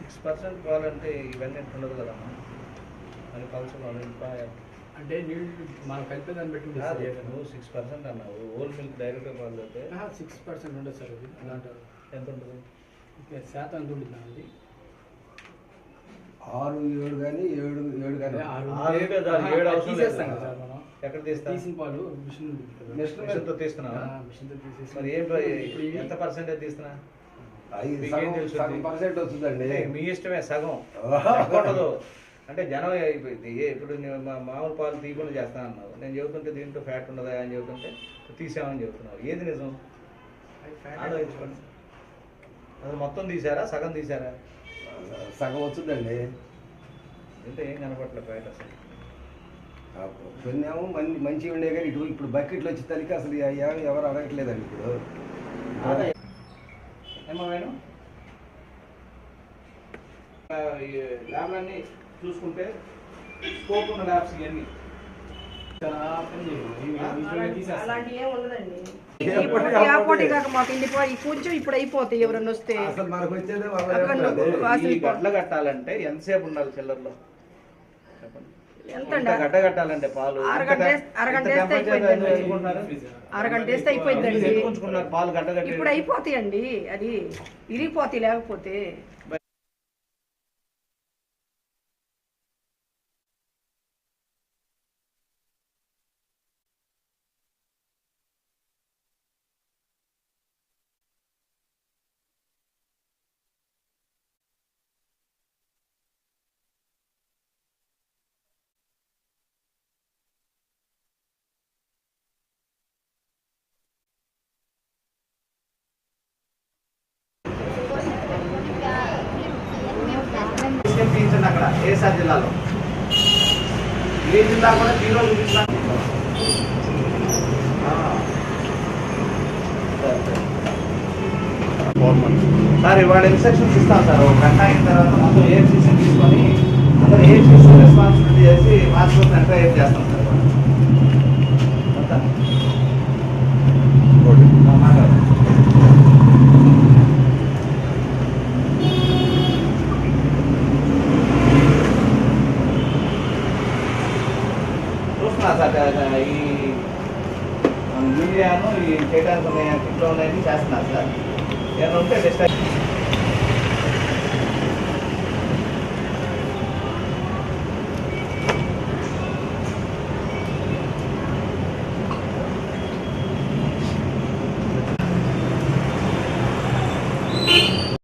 6% కావాలంటే ఇవన్నీ ఉండదు కదమ్మా, మరి పల్సర్ అంటే నీళ్ళు మనం కలిపే దాన్ని బట్టి నువ్వు 6% అన్నావు, ఓల్ మిల్క్ డైరెక్ట్గా పాలు అయితే 6% ఉండదు సార్. అది దాంట్లో ఎంత ఉంటుంది? శాతం ఎంత ఉంటుంది అది? 6, 7 కానీ 7 కానీ తీసేస్తాం కదా సార్ మనం. ఎక్కడ తీస్తా? తీసిన పాలు మిషన్ మిషన్తో తీస్తున్నావా? మిషన్తో తీసేసి మరి ఎంత పర్సెంటేజ్ తీస్తున్నా? సగం % వస్తుందండి. మీ ఇష్టమే, సగం ఉండదు అంటే జనం అయిపోయింది. ఇప్పుడు మామూలు పాలు తీయకుండా చేస్తాను అన్నావు, నేను చెబుతుంటే దీంట్లో ఫ్యాట్ ఉండదా అని చెబుతుంటే తీసామని చెబుతున్నావు. ఏది నిజం ఆలోచించుకోండి. అసలు మొత్తం తీసారా, సగం తీసారా? సగం వస్తుందండి. అంటే ఏం కనపట్లేదు ఫ్యాట్ అసలు. కొన్ని ఏమో మంచిగా ఉండే కానీ ఇప్పుడు బకెట్లు వచ్చి తల్లికి అసలు ఎవరు అడగట్లేదండి ఇప్పుడు. ఏమో మేడం ల్యాబ్లన్నీ చూసుకుంటే స్కోప్ ఉన్న ల్యాబ్స్ ఇవన్నీ అలాంటి ఏం ఉండదండి. కొంచెం ఇప్పుడు అయిపోతాయి ఎవరన్నా వస్తే. అసలు మనకు వచ్చేది గడ్ల కట్టాలంటే ఎంతసేపు ఉండాలి చిల్లర్లో చెప్పండి? గడ్డ కట్టాలంటే పాలు అరగంట వేస్తే అయిపోయిందండి. పాలు గడ్డ కట్టి ఇప్పుడు అయిపోతాయండి, అది ఇరిగిపోతాయి లేకపోతే. అక్కడ ఏసార్ జిల్లాలో ఏ జిల్లా కూడా జీరో చూపిస్తాను. సార్ ఇవాళ ఇన్స్ట్రక్షన్స్ ఇస్తాను సార్. ఒక గంట అయిన తర్వాత మొత్తం ఏఎఫ్సీసీ తీసుకొని అందరూ ఏఎఫ్సీసీ రెస్పాన్సిబిలిటీ చేసి మార్చుకొని ఎంటర్ చేస్తాం సార్.